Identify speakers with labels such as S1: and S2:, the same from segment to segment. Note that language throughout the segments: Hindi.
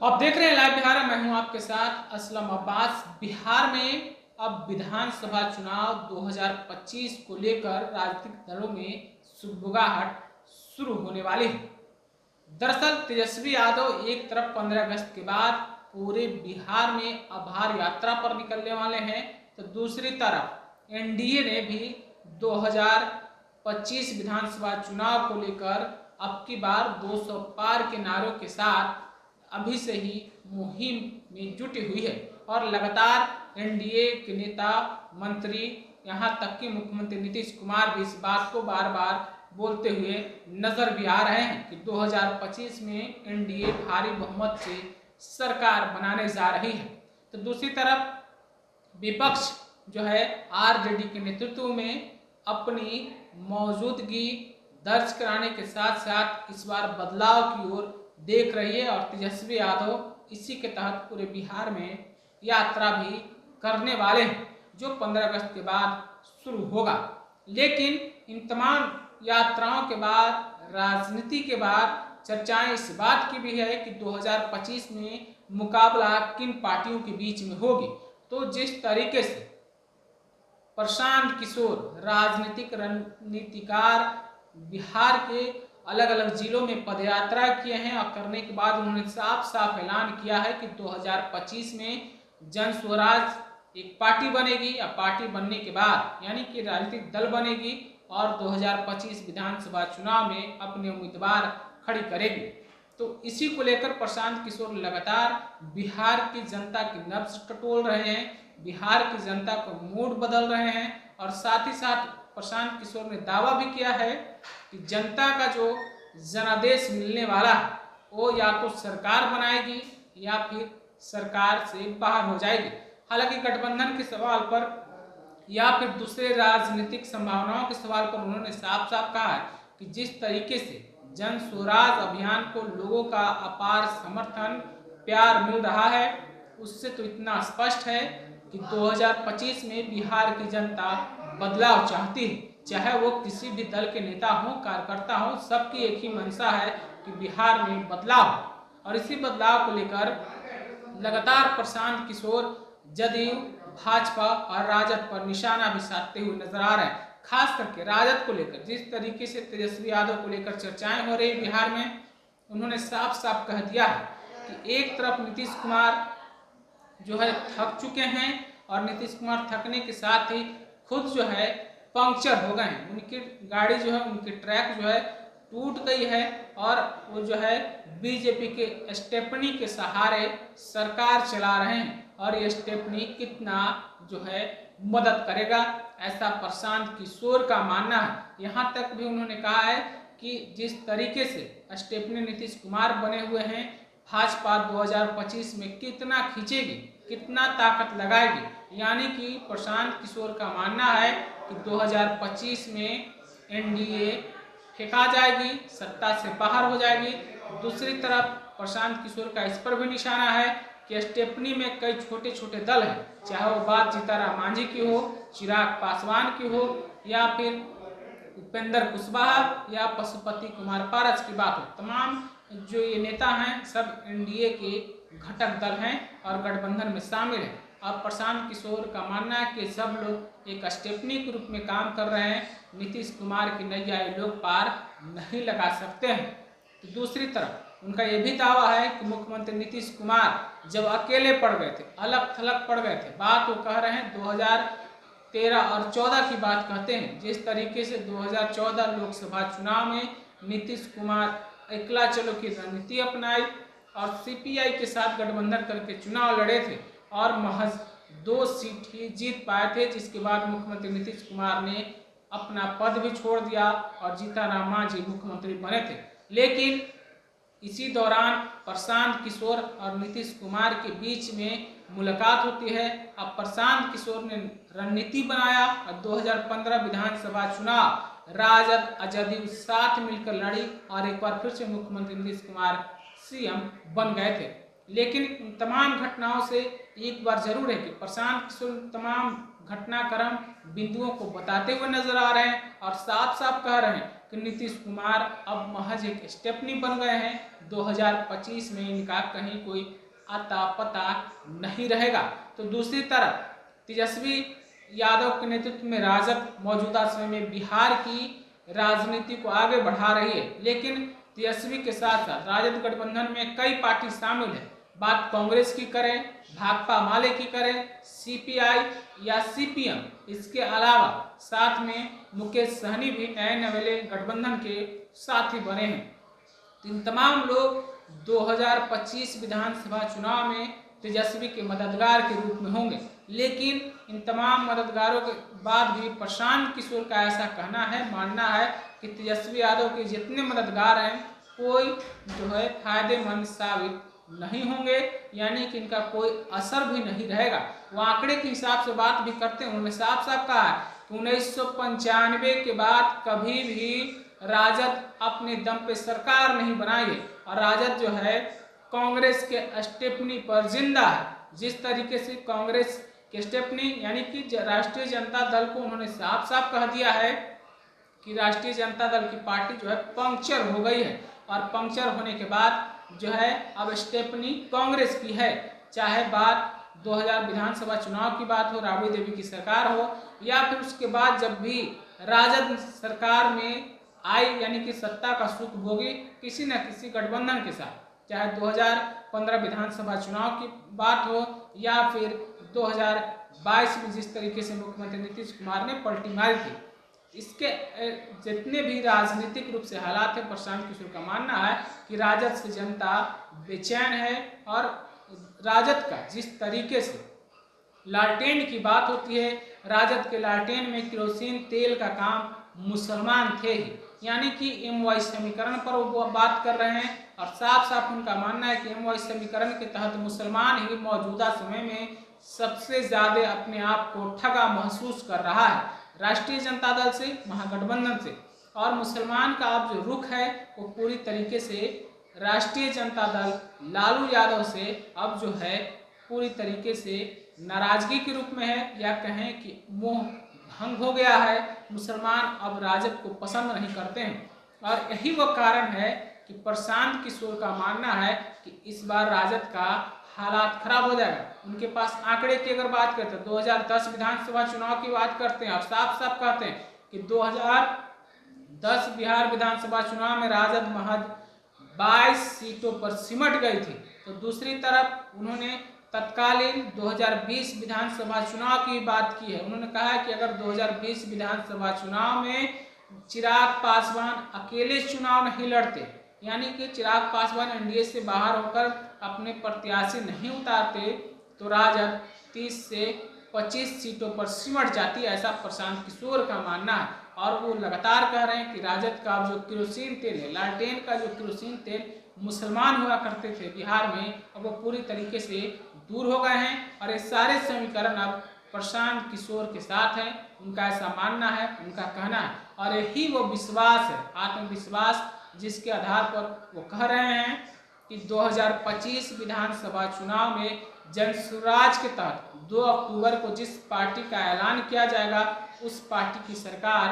S1: आप देख रहे हैं लाइव बिहार। मैं हूं आपके साथ असलम अब्बास। बिहार में अब विधानसभा चुनाव 2025 को लेकर राजनीतिक दलों में सुगबुगाहट शुरू होने वाली है। दरअसल तेजस्वी यादव एक तरफ 15 अगस्त के बाद पूरे बिहार में आभार यात्रा पर निकलने वाले हैं, तो दूसरी तरफ एनडीए ने भी 2025 विधानसभा चुनाव को लेकर अब की बार 200 पार के नारों के साथ अभी से ही मुहिम में जुटी हुई है और लगातार एनडीए के नेता मंत्री यहां तक कि मुख्यमंत्री नीतीश कुमार भी इस बात को बार बार बोलते हुए नजर भी आ रहे हैं कि 2025 में एनडीए भारी बहुमत से सरकार बनाने जा रही है। तो दूसरी तरफ विपक्ष जो है आरजेडी के नेतृत्व में अपनी मौजूदगी दर्ज कराने के साथ साथ इस बार बदलाव की ओर देख रही है और तेजस्वी यादव इसी के तहत पूरे बिहार में यात्रा भी करने वाले हैं, जो 15 अगस्त के बाद शुरू होगा। लेकिन इन तमाम यात्राओं के बाद, राजनीति के बाद चर्चाएं इस बात की भी है कि 2025 में मुकाबला किन पार्टियों के बीच में होगी। तो जिस तरीके से प्रशांत किशोर राजनीतिक रणनीतिकार बिहार के अलग अलग जिलों में पदयात्रा किए हैं और करने के बाद उन्होंने साफ साफ ऐलान किया है कि 2025 में जन स्वराज एक पार्टी बनेगी या पार्टी बनने के बाद यानी कि राजनीतिक दल बनेगी और 2025 विधानसभा चुनाव में अपने उम्मीदवार खड़ी करेगी। तो इसी को लेकर प्रशांत किशोर लगातार बिहार की जनता की नब्ज टटोल रहे हैं, बिहार की जनता को मूड बदल रहे हैं और साथ ही साथ प्रशांत किशोर ने दावा भी किया है कि जनता का जो जनादेश मिलने वाला है वो या तो सरकार बनाएगी या फिर सरकार से बाहर हो जाएगी। हालांकि गठबंधन के सवाल पर या फिर दूसरे राजनीतिक संभावनाओं के सवाल पर उन्होंने साफ साफ कहा है कि जिस तरीके से जन स्वराज अभियान को लोगों का अपार समर्थन प्यार मिल रहा है, उससे तो इतना स्पष्ट है कि 2025 में बिहार की जनता बदलाव चाहती है। चाहे वो किसी भी दल के नेता हो, कार्यकर्ता हो, सबकी एक ही मंशा है कि बिहार में बदलाव हो। और इसी बदलाव को लेकर लगातार प्रशांत किशोर जदयू, भाजपा और राजद पर निशाना भी साधते हुए नजर आ रहे हैं। खास करके राजद को लेकर जिस तरीके से तेजस्वी यादव को लेकर चर्चाएं हो रही बिहार में, उन्होंने साफ साफ कह दिया है कि एक तरफ नीतीश कुमार जो है थक चुके हैं और नीतीश कुमार थकने के साथ ही खुद जो है पंक्चर हो गए हैं। उनकी गाड़ी जो है, उनकी ट्रैक जो है टूट गई है और वो जो है बीजेपी के स्टेपनी के सहारे सरकार चला रहे हैं और ये स्टेपनी कितना जो है मदद करेगा, ऐसा प्रशांत किशोर का मानना है। यहाँ तक भी उन्होंने कहा है कि जिस तरीके से स्टेपनी नीतीश कुमार बने हुए हैं, भाजपा 2025 में कितना खींचेगी, कितना ताकत लगाएगी। यानी कि प्रशांत किशोर का मानना है कि 2025 में एनडीए फेंका जाएगी, सत्ता से बाहर हो जाएगी। दूसरी तरफ प्रशांत किशोर का इस पर भी निशाना है कि स्टेपनी में कई छोटे छोटे दल हैं, चाहे वो बात जीतनराम मांझी की हो, चिराग पासवान की हो या फिर उपेंद्र कुशवाहा या पशुपति कुमार पारस की बात हो। तमाम जो ये नेता हैं सब एनडीए के घटक दल हैं और गठबंधन में शामिल हैं। और प्रशांत किशोर का मानना है कि सब लोग एक स्टेपनी के रूप में काम कर रहे हैं, नीतीश कुमार की नैया ये लोग पार नहीं लगा सकते हैं। तो दूसरी तरफ उनका ये भी दावा है कि मुख्यमंत्री नीतीश कुमार जब अकेले पड़ गए थे, अलग थलग पड़ गए थे, बात वो कह रहे हैं 2013 और 14 की बात कहते हैं। जिस तरीके से 2014 लोकसभा चुनाव में नीतीश कुमार अकेला चलो की रणनीति अपनाई और सीपीआई के साथ गठबंधन करके चुनाव लड़े थे और महज 2 सीट ही जीत पाए थे, जिसके बाद मुख्यमंत्री नीतीश कुमार ने अपना पद भी छोड़ दिया और जीतनराम मांझी मुख्यमंत्री बने थे। लेकिन इसी दौरान प्रशांत किशोर और नीतीश कुमार के बीच में मुलाकात होती है। अब प्रशांत किशोर ने रणनीति बनाया और 2015 विधानसभा चुनाव राजद जदयू साथ मिलकर लड़ी और एक बार फिर से मुख्यमंत्री नीतीश कुमार सीएम बन गए थे। लेकिन इन तमाम घटनाओं से एक बार जरूर है कि प्रशांत किशोर तमाम घटनाक्रम बिंदुओं को बताते हुए नजर आ रहे हैं और साफ साफ कह रहे हैं कि नीतीश कुमार अब महज एक स्टेपनी बन गए हैं। 2025 में इनका कहीं कोई अता पता नहीं रहेगा। तो दूसरी तरफ तेजस्वी यादव के नेतृत्व में राजद मौजूदा समय में बिहार की राजनीति को आगे बढ़ा रही है, लेकिन तेजस्वी के साथ साथ राजद गठबंधन में कई पार्टी शामिल है। बात कांग्रेस की करें, भाकपा माले की करें, सीपीआई या सीपीएम, इसके अलावा साथ में मुकेश सहनी भी नए नवेले गठबंधन के साथी बने हैं। तो इन तमाम लोग 2025 विधानसभा चुनाव में तेजस्वी के मददगार के रूप में होंगे, लेकिन इन तमाम मददगारों के बाद भी प्रशांत किशोर का ऐसा कहना है, मानना है कि तेजस्वी यादव के जितने मददगार हैं कोई जो है फायदेमंद साबित नहीं होंगे, यानी कि इनका कोई असर भी नहीं रहेगा। वो आंकड़े के हिसाब से बात भी करते हैं। उन्होंने साफ साफ कहा है कि 1995 के बाद कभी भी राजद अपने दम पे सरकार नहीं बनाएगी और राजद जो है कांग्रेस के स्टेपनी पर जिंदा है। जिस तरीके से कांग्रेस के स्टेपनी यानी कि राष्ट्रीय जनता दल को उन्होंने साफ साफ कह दिया है कि राष्ट्रीय जनता दल की पार्टी जो है पंक्चर हो गई है और पंक्चर होने के बाद जो है अब स्टेपनी कांग्रेस की है। चाहे बात 2000 विधानसभा चुनाव की बात हो, राबड़ी देवी की सरकार हो, या फिर उसके बाद जब भी राजद सरकार में आई यानी कि सत्ता का सुख भोगी किसी न किसी गठबंधन के साथ, चाहे 2015 विधानसभा चुनाव की बात हो या फिर 2022 में जिस तरीके से मुख्यमंत्री नीतीश कुमार ने पलटी मारी थी। इसके जितने भी राजनीतिक रूप से हालात है, प्रशांत किशोर का मानना है कि राजद से जनता बेचैन है और राजद का जिस तरीके से लालटेन की बात होती है, राजद के लालटेन में केरोसिन तेल का काम मुसलमान थे ही, यानी कि MY समीकरण पर वो बात कर रहे हैं और साफ साफ उनका मानना है कि MY समीकरण के तहत मुसलमान ही मौजूदा समय में सबसे ज्यादा अपने आप को ठगा महसूस कर रहा है राष्ट्रीय जनता दल से, महागठबंधन से। और मुसलमान का अब जो रुख है वो पूरी तरीके से राष्ट्रीय जनता दल लालू यादव से अब जो है पूरी तरीके से नाराजगी के रूप में है, या कहें कि मोह भंग हो गया है। मुसलमान अब राजद को पसंद नहीं करते हैं और यही वो कारण है कि प्रशांत किशोर का मानना है कि इस बार राजद का हालात खराब हो जाएगा। उनके पास आंकड़े की अगर बात करते हैं 2010 विधानसभा चुनाव की बात करते हैं और साफ साफ कहते हैं कि 2010 बिहार विधानसभा चुनाव में राजद महज 22 सीटों पर सिमट गई थी। तो दूसरी तरफ उन्होंने तत्कालीन 2020 विधानसभा चुनाव की बात की है। उन्होंने कहा कि अगर 2020 विधानसभा चुनाव में चिराग पासवान अकेले चुनाव नहीं लड़ते, यानी कि चिराग पासवान एनडीए से बाहर होकर अपने प्रत्याशी नहीं उतारते, तो राजद 30 से 25 सीटों पर सिमट जाती है, ऐसा प्रशांत किशोर का मानना है। और वो लगातार कह रहे हैं कि राजद का जो केरोसिन तेल है, लालटेन का जो केरोसिन तेल मुसलमान हुआ करते थे बिहार में, अब वो पूरी तरीके से दूर हो गए हैं और ये सारे समीकरण अब प्रशांत किशोर के साथ हैं। उनका ऐसा मानना है, उनका कहना है और यही वो विश्वास है, आत्मविश्वास, जिसके आधार पर वो कह रहे हैं कि 2025 विधानसभा चुनाव में जनसुराज के तहत 2 अक्टूबर को जिस पार्टी का ऐलान किया जाएगा उस पार्टी की सरकार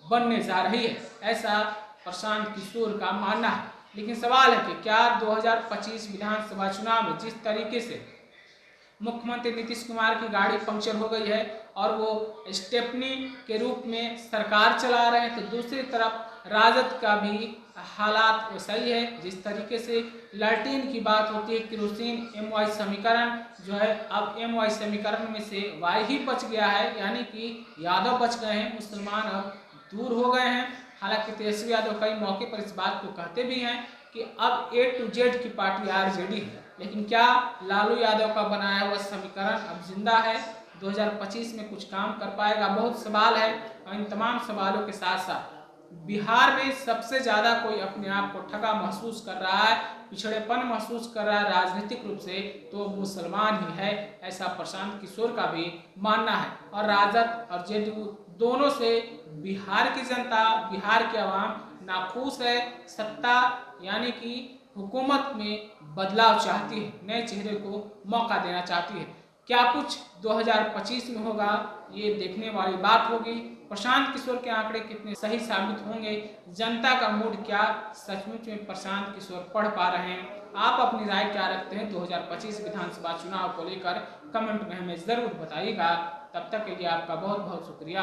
S1: बनने जा रही है, ऐसा प्रशांत किशोर का मानना है। लेकिन सवाल है कि क्या 2025 विधानसभा चुनाव में जिस तरीके से मुख्यमंत्री नीतीश कुमार की गाड़ी पंक्चर हो गई है और वो स्टेपनी के रूप में सरकार चला रहे हैं, तो दूसरी तरफ राजद का भी हालात वैसा ही है। जिस तरीके से लालटेन की बात होती है, केरोसिन MY समीकरण जो है, अब MY समीकरण में से Y ही बच गया है, यानी कि यादव बच गए हैं, मुसलमान अब दूर हो गए हैं। हालांकि तेजस्वी यादव कई मौके पर इस बात को कहते भी हैं कि अब A to Z की पार्टी RJD है, लेकिन क्या लालू यादव का बनाया हुआ समीकरण अब जिंदा है? 2025 में कुछ काम कर पाएगा? बहुत सवाल है। और इन तमाम सवालों के साथ साथ बिहार में सबसे ज्यादा कोई अपने आप को ठगा महसूस कर रहा है, पिछड़ेपन महसूस कर रहा है राजनीतिक रूप से, तो मुसलमान ही है, ऐसा प्रशांत किशोर का भी मानना है। और राजद और जेडीयू दोनों से बिहार की जनता, बिहार के आवाम नाखुश है। सत्ता यानी कि हुकूमत में बदलाव चाहती है, नए चेहरे को मौका देना चाहती है। क्या कुछ 2025 में होगा, ये देखने वाली बात होगी। प्रशांत किशोर के आंकड़े कितने सही साबित होंगे, जनता का मूड क्या सचमुच में प्रशांत किशोर पढ़ पा रहे हैं। आप अपनी राय क्या रखते हैं 2025 विधानसभा चुनाव को लेकर, कमेंट में हमें ज़रूर बताइएगा। तब तक के लिए आपका बहुत बहुत शुक्रिया।